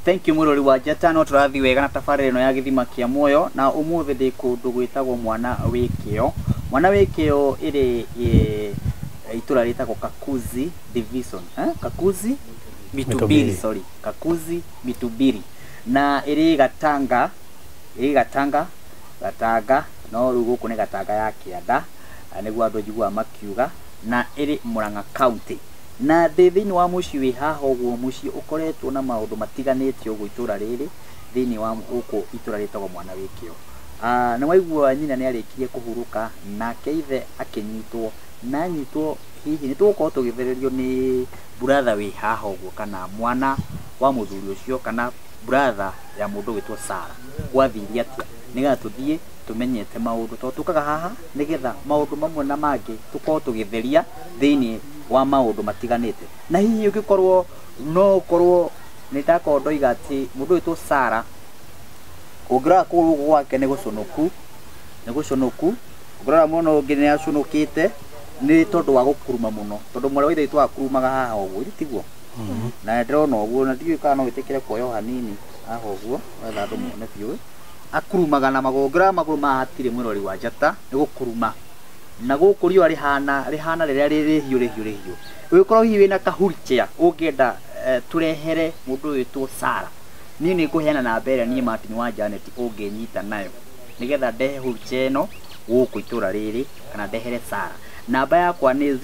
Thank you Murori wa Njata, no turathi wega na tabarĩra ĩno ya gĩthima kĩa muoyo na ũmũthĩ ndĩ kũndũ gwĩtagwo Mwana Wĩkĩo. Mwana Wĩkĩo ĩrĩ itũra rĩtagwo Kakuzi Division, Kakuzi Mitubiri, sorry, Kakuzi Mitubiri, na ĩrĩ Gatanga, no rĩu gũkũ nĩ Gatanga ya Kĩanda, nĩguo andũ njiguaga makiuga, na ĩrĩ Murang'a County. Na thĩinĩ wa mũciĩ wĩ haha ũguo mũciĩ ũkoretwo na maũndũ matiganĩte ũguo itũra rĩrĩ thĩinĩ wa gũkũ itũra rĩtagwo Mwana Wĩkĩo. Na waigua nyina nĩ arĩkirie kũhurũka nake ithe akĩnyitwo na nyitwo hihi nĩ tũgũkorwo tũgĩthererio nĩ brother wĩ haha ũguo kana mwana wa mũthuri ũcio kana brother ya mũndũ wĩtwo Sarah. Gwathiire atĩa nĩgetha tũthiĩ tũmenyete maũndũ tondũ tũkaga haha nĩgetha maũndũ mamwe na mangĩ tũkorwo tũgĩtheria thĩinĩ wa maũndũ matiganĩte. Na hihi ũngĩkorwo no ũkorwo nĩ ndakorwo ndoiga atĩ mũndũ wĩtwo Sarah ũngĩrora kũu gwake nĩ gũconoku, ũngĩrora mwena ũngĩ nĩ aconokĩte nĩ tondũ wa gũkuruma mũno, tondũ mwarĩ wa ithe witũ akurumaga haha ũguo tiguo. Na ndĩrona ũguo na ndiũĩ kana no wĩtĩkĩre kuoyo hanini haha ũguo wetha andũ muone biũ akurumaga na magũrũ, ũngĩrora magũrũ ma hatirĩ Mũrori wa Njata nĩ gũkuruma. Na gũkũ riũa rĩhana rĩrĩa rĩhiũ ũgĩkorwo hihi wĩna kahurichea ũngĩenda turehere mũndũ wĩtwo Sarah, niĩ nĩ ngũheana namba ĩrĩa niĩ Martin wa Janet ũngĩnyita nayo nĩgetha ndehe hurichea ĩno gũkũ itũra rĩrĩ kana ndehere Sarah. Namba yakwa nĩ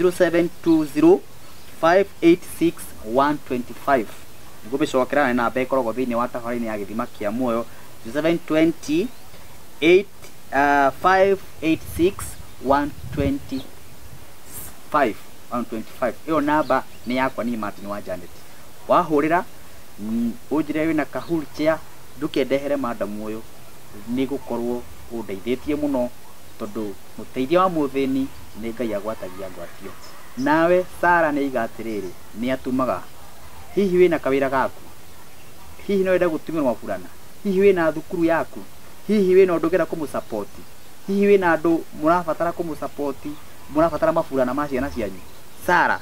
0720586125. ngũmĩcokera na namba ĩkoragwo thĩinĩ wa tabarĩra ya gĩthima kĩa muoyo 0720586125. Iyo namba ni yakwa ni Martin wa Janet. Wahurira unjire wina kahurichea ndukendehere madamu uyu ni gukorwo undeithĩtie muno tondu muteithia wa muthini ni Ngai agwatagia ngwatio. Nawe Sarah ni igatiriri ni atumaga hihi wina kawira gaku, hihi no wenda gutumira mabulana, hihi wina thukuru yaku, hihi wina ndugera kumusupport, hihi wina andu murabatara kumusupport, murabatara mabulana ma ciana cianyu. Sarah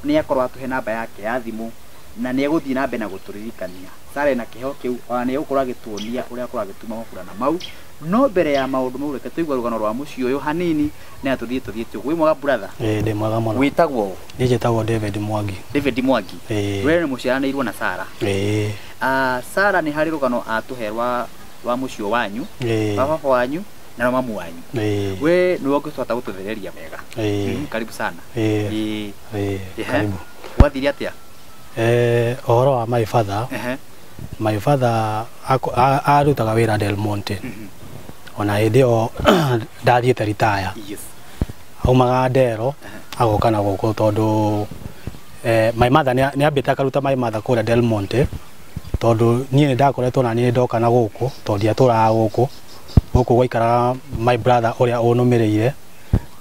ni akorwo atuhe namba yake ya thimu na ni egũthiĩ na mbere na gũtũririkania. Sarah na kĩheo kĩu ona ni egũkorwo agĩtuonia ũrĩa akorwo agĩtuma mabulana mau. No mbere ya maũndũ mau reke tũigua rũgano rwa mũciĩ ũyũ hanini na tũthiĩ wĩ mwega brother. Ndĩ mwega mũno. Wĩtagwo? Niĩ njĩtagwo David Mwangi. David Mwangi. Wewe nĩ mũciaranĩirwo na Sarah? Sarah nĩ harĩ rũgano atũhe rwa mũciĩ wanyu, baba wanyu na mamu wanyu. We nĩ ũngĩhota gũtũthereria wega. Karibu sana. Karibu. Wathire atĩa? Ũhoro wa my father. My father arutaga wĩra Del Monte. Ona hĩndĩ ĩyo ndathiĩte retire. Aumaga Ndero agoka na gũkũ tondũ my mother nĩ ambĩte akaruta my mother kũrĩa Del Monte tondũ niĩ nĩ ndakoretwo na niĩ ndoka na gũkũ tondũ ndiatũraga gũkũ gwaikaraga my brother ũrĩa ũnũmĩrĩire.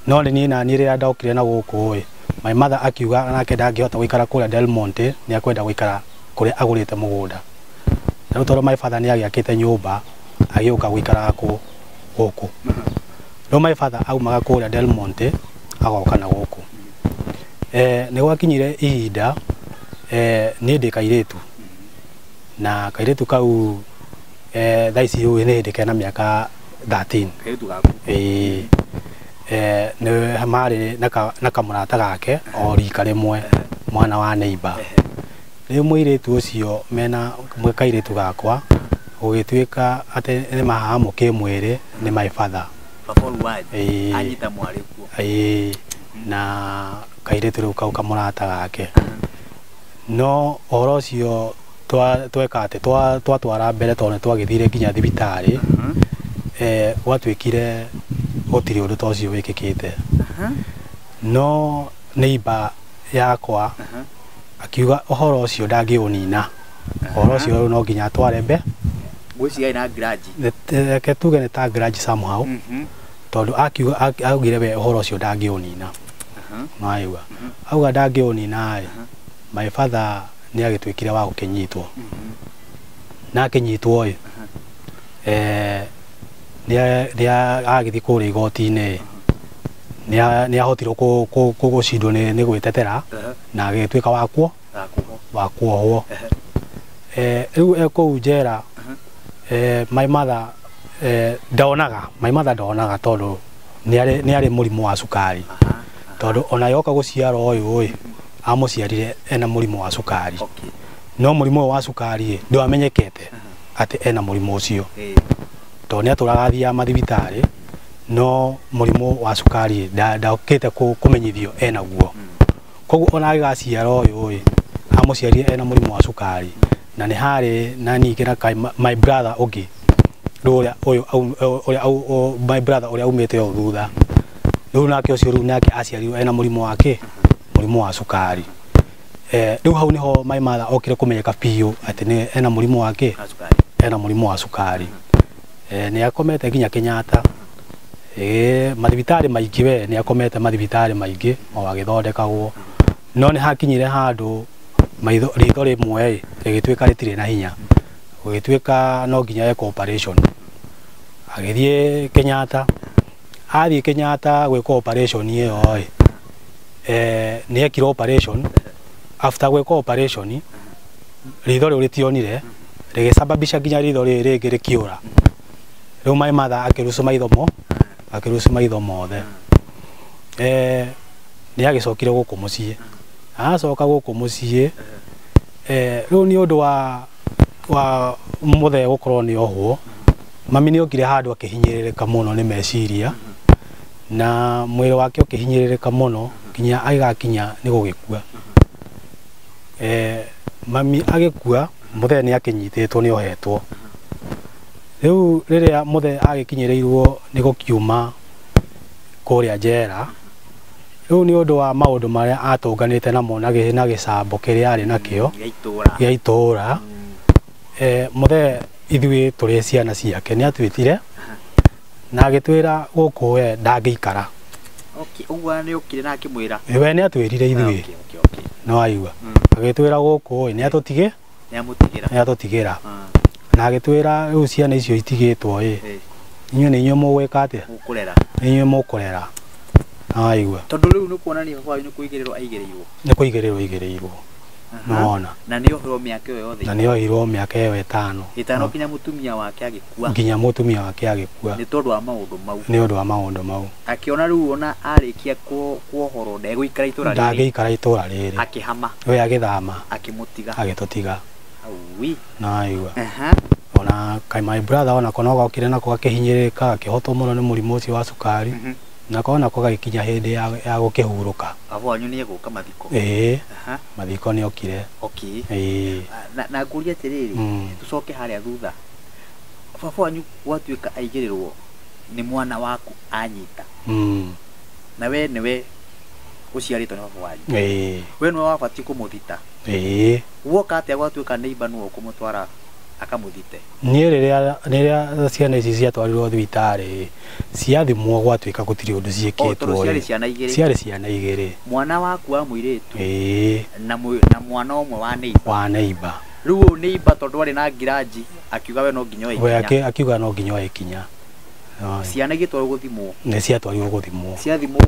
No niĩ na niĩ rĩrĩa ndokire na gũkũ my mother akiuga nake ndangĩhota gũikara kũrĩa Del Monte, nĩ akwenda gũikara kũrĩa agũrĩte mũgũnda. Rĩu tondũ my father nĩ agĩakĩte nyũmba agĩũka gũikara gũkũ. Rĩu my father aumaga kũrĩa Del Monte agoka na gũkũ. Nĩ gwakinyire ihinda niĩ ndĩ kairĩtu na kairĩtu kau thaa ici nĩ hĩndĩ kena mĩaka 13. Nĩ marĩ na kamũrata gake o rika rĩmwe mwana wa neighbor. Rĩu mũirĩtu ũcio mena kairĩtu gakwa gũgĩtuĩka atĩ nĩ mahahamũ kĩmwĩrĩ nĩ my father. Anyita mwarĩ kuo. Na kairĩtu rĩu kau kamũrata gake. No ũhoro ũcio tweka atĩ twatwara mbere tondũ nĩ twagĩthire nginya thibitarĩ. Gwatuĩkire gũtirĩ ũndũ ta ũcio wĩkĩkĩte. No neighbor yakwa akiuga ũhoro ũcio ndangĩũnina. Ũhoro ũcio no nginya atware mbere. Gwĩciria na grudge. Reke tuge nĩ ta grudge somehow. Tondũ augire we ũhoro ũcio ndangĩũnina. Naigua. Auga ndangĩũnina my father nĩ agĩtuĩkire wa gũkĩnyitwo. Na akĩnyitwo nĩ agĩthiĩ kũrĩa igoti-inĩ. Nĩ ahotirwo gũcindwo nĩ gwĩtetera na agĩtuĩka wa kuohwo. riu eko njera my mother ndaonaga tondu ni ari murimu wa sukari tondu ona yoka guciara uyu amuciarire ena murimu wa sukari no murimu wa sukari ndo amenyekete ati ena murimu ucio tondu ni aturaga thia mathibitari no murimu wa sukari ndaukite kumenyithio ena guo koguo ona agaciara uyu amuciarire ena murimu wa sukari na ni hari nani kira my brother ungi ruria uyu my brother uria umete yo thutha riu nake ucio riu nake aciarirwo ena murimu wake murimu wa sukari riu hau niho my mother okire kumenyeka piu ati ni ena murimu wake ena murimu wa sukari ni akomete ginya Kenyatta mathibitari maingi we ni akomete mathibitari maingi o agithondekagwo no ni hakinyire handu maitho ritho rimwe rigituika ritire na hinya gugituika no ginya eka operation agithie Kenyatta athie Kenyatta gweka operation iyo ni ekira operation after gweka operation ritho riu ritionire rigisababisha ginya ritho ringi rikiura riu my mother akirusu maitho mothe ni agicokire guku mucii acoka guku mucii riu ni undu wa muthe gukorwo ni ohwo mami ni okire handu akihinyiririka muno ni meciria na mwiri wake ukihinyiririka muno kinya agakinya ni gugikua mami agikua muthe ni akinyititwo ni ohetwo riu riria muthe agikinyirirwo ni gukiuma kuria njera riu ni undu wa maundu maria atunganite namo na gicambo kiria ari nakio gia itura muthe ithui turi ciana ciake ni atwitire na agitwira guku we ndangiikara ugwa ni ukire na akimwira we ni atwirire ithui no aigua agitwira guku ni atutige ni atutigira na agitwira riu ciana icio itigitwo inyo ni inyo mugwika atia inyo mukurera aigua tondu riu ni kuonania baba ni kuigerirwo igereirwo nona na ni ohirwo miaka yothe na ni ohirwo miaka yo 5 kinya mutumia wake agikua ni tondu wa maundu mau akiona riu ona arikia kuohoro ndeguikara itura riri akihama we agithama akimutiga agitutiga wi na aigua ona kai my brother ona konoga okire nako akihinyirika akihotwo muno ni murimu ucio wa sukari na kona ko gakinya hindi ya gukihuruka abo anyu ni guka mathiko mathiko ni okire na nguria tiriri tucoke haria thutha baba anyu gwatuika aigirirwo ni mwana waku anyita na we niwe uciaritwo ni baba wanyu we niwe wabati kumuthita woka atia gwatuika neighbor nuo kumutwara akamuthite ni riria ciana ici ciatwarirwo thibitari ciathimwo gwatuika gutiri undu ciikitwo ciari ciana igiri mwana waku wa muiritu na mwana umwe wa neighbor riu neighbor tondu ari na ngiraji akiuga we no nginyo ikinya akiuga no nginyo ikinya ciana igitwarwo guthimwo ni ciatwarirwo guthimwo ciathimwo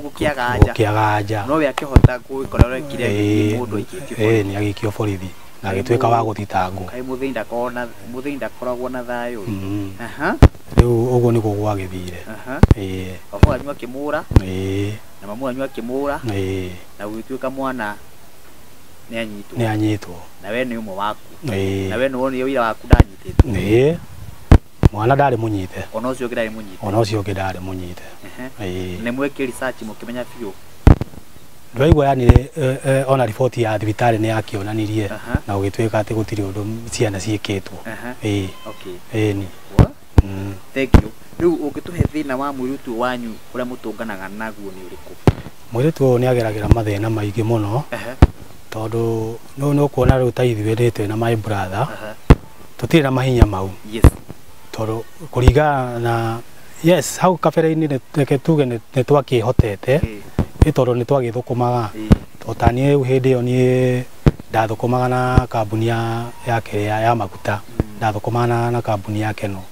gukiaganja no we akihota gukorera kire mundu aikitio ni agikio borithi na agituika wa guthitangwo kai muthinda koragwo na thayo riu uguo niguo gwagithire baba anyu akimura na mamu anyu akimura na gwituika mwana ni anyitwo na we ni umwe waku na we no ni wira waku ndanyititwo mwana ndari munyite ona ucio ngidari munyite ni mweke research mukimenya biu ndwaigua yani ona report ya thibitari ni yakionanirie na ugituika ati gutiri undu ciana ciikitwo ni thank you riu ungituhe thina wa muiritu wanyu uria mutunganaga naguo ni uriku muiritu ni ageragira mathina maingi muno tondu no kuona riu ta ithuĩ nditwe na my brother tutire na mahinya mau tondu kuringana na yes hau kabere-ini reke tuge ni twakihotete tondu ni twagithukumaga otani riu hindi iyo ni ndathukumaga na kambuni ya maguta ndathukumaga na kambuni ya Keno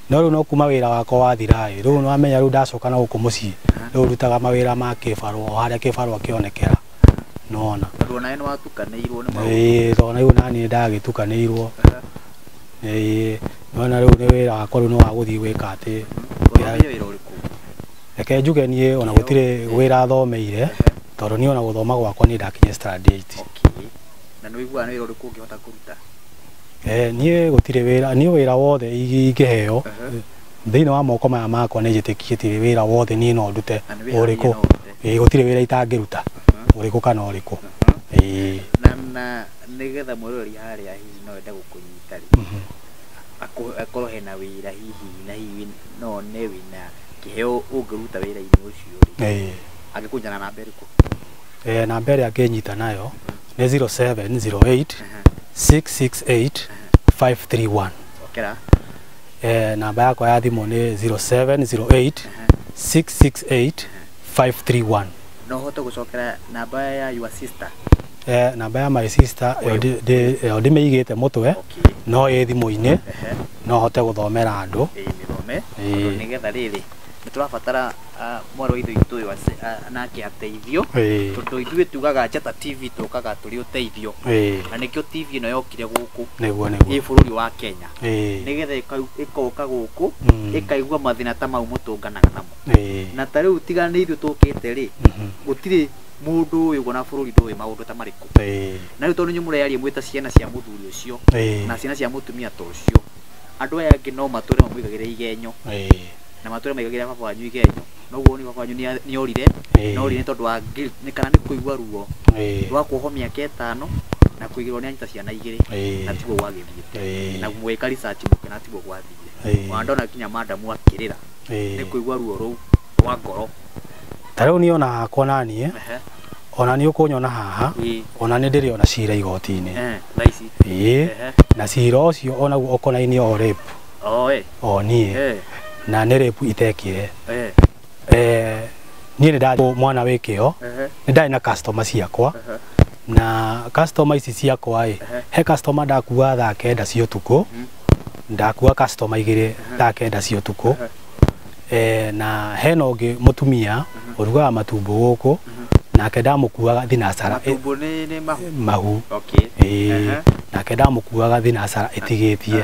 no riu no kuma wira wako wathira riu no amenya riu ndacoka na guku mucii riu rutaga mawira ma kibaro haria kibaro akionekera nona ndo nae no atukanĩirwo nĩ maũndũ tona rĩu nani ndagĩtukanĩirwo nona rĩu nĩ wĩra wakwa rĩu nĩ wa gũthiĩ gwĩka atĩ wĩra ũrĩkũ reke njuge niĩ ona gũtirĩ wĩra thomeire tondũ niĩ ona gũthoma gwakwa nĩ ndakinye standard 8 na nĩ wĩiguaga nĩ wĩra ũrĩkũ ũngĩhota kũruta niĩ gũtirĩ wĩra niĩ wĩra wothe ingĩheo thĩinĩ wa moko maya makwa nĩ njĩtĩkĩtie wĩra wothe niĩ no ndute ũrĩkũ gũtirĩ wĩra itangĩruta ũrĩkũ kana ũrĩkũ na nĩgetha mwĩrori harĩa hihi no ende gũkũnyita rĩ akorwo hena wĩra hihi na hihi no ne wĩna kĩheo ũngĩruta wĩra-inĩ ũcio rĩ angĩkũnyana namba ĩrĩkũ namba ĩrĩa angĩnyita nayo nĩ 0708 668 531 okera namba yakwa ya thimũ nĩ 0708 668 531 no hote gũcokera namba ya your sister namba ya my sister yo ndĩmĩigĩte mũtwe no ĩ thimũ-inĩ no hote gũthomera andũ mĩthome nĩgetha rĩrĩ nĩ tũrabatara mwarĩ wa ithe witũ ũyũ nake ateithio tondũ ithuĩ tugaga Njata TV tũkaga tũrĩ ũteithio na nĩkĩo TV ĩno yokire gũkũ ĩ bũrũri wa Kenya nĩgetha ĩkoka gũkũ ĩkaigua mathĩna ta mau mũtũnganaga namo na ta rĩu tiga nĩ ithuĩ tũkĩte rĩ gũtirĩ mũndũ ũyũ na bũrũri ndũĩ maũndũ ta marĩkũ na rĩu tondũ nĩ mũrearia mwĩta ciana cia mũthuri ũcio na ciana cia mũtumia ta ũcio andũ aya angĩ no matũre mamũigagĩre igenyo na matũre maigagĩre baba wanyu igenyo noguo nĩ baba wanyu nĩ orire tondũ wa guilt nĩ kana nĩ kũigua ruo rwa kuohwo mĩaka 5 na kũigĩrwo nĩ anyita ciana 2 na tiguo gwagĩthiĩte na gwĩka research mũke na tiguo gwathiire wandona kinya madamu akĩrĩra nĩ kũigua ruo rũu rwa ngoro ta rĩu niĩ ona hakwa naniĩ ona nĩ ũkũnyona haha ona nĩ ndĩrĩ ona cira igoti-inĩ na cira ũcio onaguo ũkonainie o rape o niĩ na nĩ rape itekire niĩ nĩ ndarĩ mwana wĩkĩo nĩ ndarĩ na customer ciakwa na customer ici ciakwa he customer ndakua thaa 9 cia ũtukũ ndakua customer 2 thaa 9 cia ũtukũ na hena ũngĩ mũtumia ũrugaga matumbo gũkũ nake ndamũkuaga thinacara matumbo nĩ mahu nake ndamũkuaga thinacara ĩtigĩtie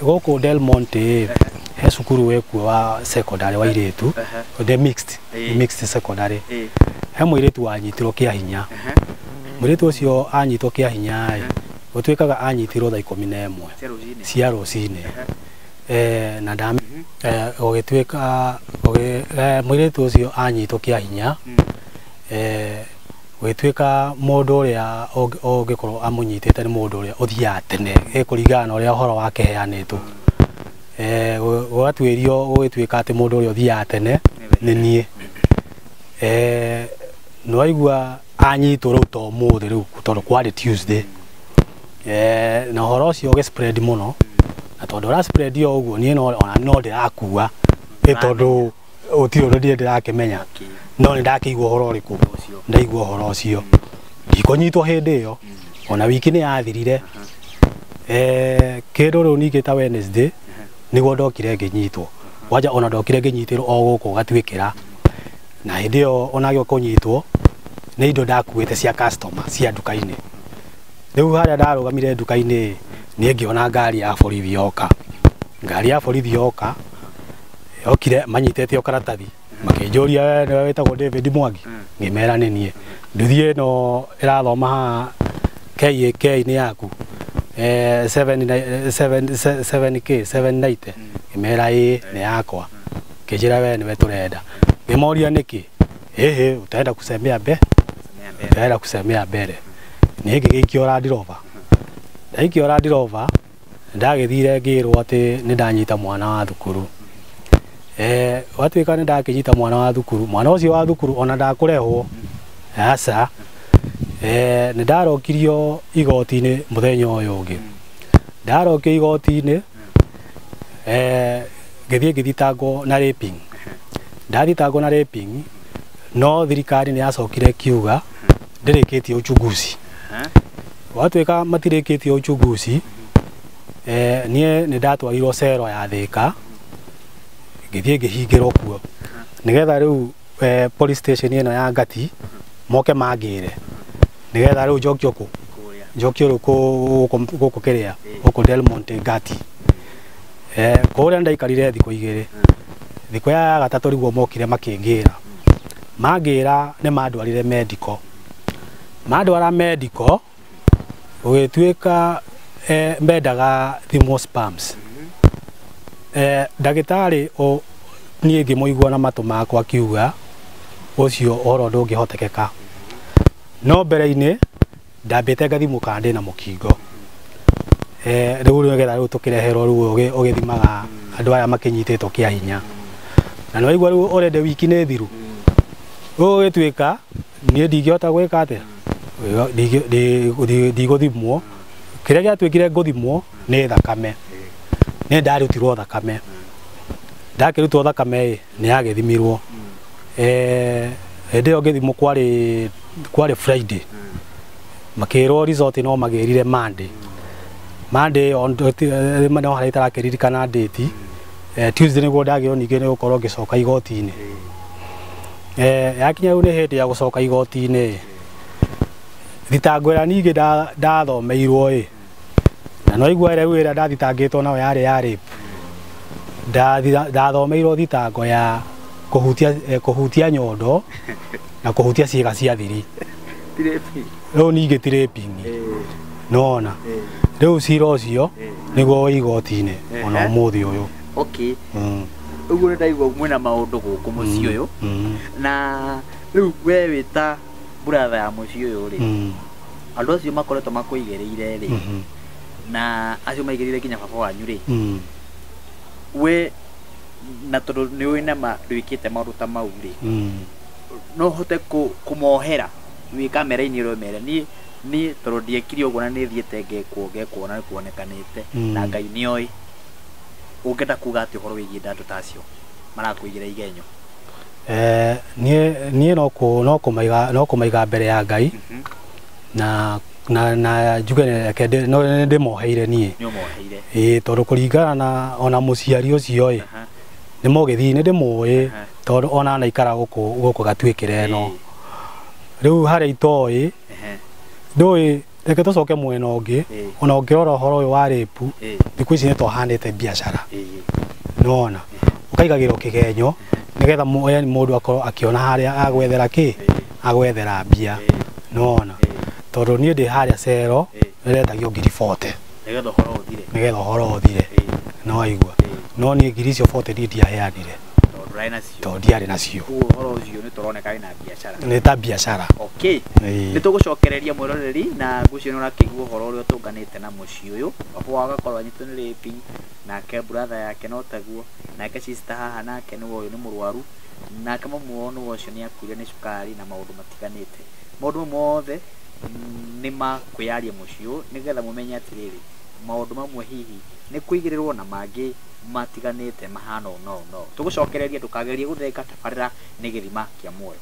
gũkũ Del Monte he cukuru wĩkuo wa secondary wa irĩtu the mixed secondary he mũirĩtu wanyitirwo kĩa hinya mũirĩtu ũcio anyitwo kĩa hinya gũtuĩkaga anyitirwo thaa 11 cia rũcinĩ na gũgĩtuĩka mũirĩtu ũcio anyitwo kĩa hinya gũgĩtuĩka mũndũ ũrĩa ũngĩkorwo amũnyitĩte nĩ mũndũ ũrĩa ũthiaga tene kũringana na ũrĩa ũhoro wake heanĩtwo gũgatuĩrio gũgĩtuĩka atĩ mũndũ ũrĩa ũthiaga tene nĩ niĩ nĩwaigua anyitwo rĩu to mũthĩ rĩu tondũ kwarĩ Tuesday na ũhoro ũcio ũgĩ-spread mũno na tondũ ũra-spread o ũguo niĩ ona no ndĩrakua tondũ ũtirĩ ũndũ ndĩrakĩmenya no nĩ ndakĩigua ũhoro ũrĩkũ ndaigua ũhoro ũcio ndikũnyitwo hĩndĩ ĩyo ona wiki nĩ yathirire kĩndũ rĩu ningĩ ta Wednesday nĩguo ndokire ngĩnyitwo wanja ona ndokire ngĩnyitĩrwo o gũkũ gatuĩkĩra na hĩndĩ ĩyo onagĩo kũnyitwo nĩ indo ndakuĩte cia customer cia nduka-inĩ rĩu harĩa ndarũgamire nduka-inĩ niĩ ngĩona ngari ya borithi yoka ngari ya borithi yoka yokire manyitĩte o karatathi makĩnjũria nĩwe wĩtagwo David Mwangi ngĩmera nĩ niĩ nduthi ĩno ĩrathoma haha KAK-inĩ yaku 7K 790 ngĩmera ĩ nĩ yakwa kĩnjĩra we nĩwe tũrenda ngĩmoria nĩkĩ utaenda kusemea mbere niĩ ngĩgĩikio Land Rover ndaikio Land Rover ndagĩthire ngĩrwo atĩ nĩ ndanyita mwana wa thukuru watuĩka nĩ ndakĩnyita mwana wa thukuru mwana ũcio wa thukuru ona ndakũrehwo aca nĩ ndarokirio igoti-inĩ mũthenya ũyũ ũngĩ ndarokio igoti-inĩ ngĩthitangwo na raping ndathitangwo na raping no thirikari nĩ yacokire kiuga ndĩrĩkĩtie uchunguzi watuĩka matirĩkĩtie uchunguzi niĩ nĩ ndatwarirwo cero ya Thĩka ngĩthiĩ ngĩhingĩrwo kuo nĩgetha rĩu police station ĩno ya Ngati moke magire nigetha riu njokio guku kiria guku Del Monte Gati kuria ndaikarire thiku igiri thiku ya gatatu riguo mokire makingira magira ni mandwarire medical ugituika mendaga thimosperms ndagitari o nie ngimuigua na matu makwa kiuga ucio oro ndungihotekeka no mbere-ini ndambite ngathimu kandi na mukingo riu nigetha riu tukireherwo riu ugithimaga andu aya makinyititwo kia hinya na niwaigua riu already wiki ni thiru ugituika nie ndingihota gwika atia ndigũthimwo kiria giatuikire nguthimwo ni thakame ni ndarutirwo thakame ndakirutwo thakame ni yagithimirwo ndio ngithimwo kwari Friday makirwo result no magirire Monday on no hari tarakiririkana date Tuesday niguo ndagirwo ningi ni gukorwo ngicoka igoti-ini yakinya riu ni hindi ya gucoka igoti-ini thitango ira ningi ndathomeirwo na no igua riu ira ndathitangitwo nayo yari ya rape ndathomeirwo thitango ya kuhutia nyondo na kuhutia ciĩga cia thiri riu ningi ti raping nona riu cira ucio niguo wa igoti-ini ona umuthi uyu okay uguo ndaigua mwena maundu guku muci uyu na riu we wita brother ya muci uyu ri andu acio makoretwo makuigereire ri na acio maigerire kinya baba wanyu ri we na tondu ni wina ndwikite maundu ta mau ri no hote kumohera wi kamera-ini ro mere ni tondu ndiekire uguo na ni thiete ngekwo na kuonekanite na Ngai ni oi ungenda kuga ati uhoro wigie ndandu tacio marakuigira igenyo nie no kumaiga mbere ya Ngai na njuge no ndimoheire nie tondu kuringana na ona muciari ucio ni mogithi ni ndimui tondu ona naikara guku gatwikire no riu haria itoi ndui reke tucoke mwena ungi ona ungirora uhoro uyu wa rape thiku ici ni twahandite biacara nona ukaigagirwo kigenyo nigetha mundu akorwo akiona haria agwethera mbia nona tondu nie ndi haria cero ndendagio ngiri 40 nigetha uhoro uthire no aigua no nie ngiri icio 40 ndiaheanire tondu ndiarĩ nacio uhoro ucio ni turoneka ina biacara ni ta biacara okay ni tugucokereria mwiroreri na ngucio ni urakigua uhoro uria tunganite na muci uyu baba wagakorwo anyitwo ni raping nake brother yake no taguo nake sister haha nake ni uyu ni murwaru nake mamu ni ucio ni akuire ni cukari na maundu matiganite maundu mothe ni makwiaria muci uyu nigetha mumenye atiriri maundu mamwe hihi ni kuigirirwo na mangi matiganite mahana no tugucokereria ndukagerie gutheka tabarira ni githima kia muoyo.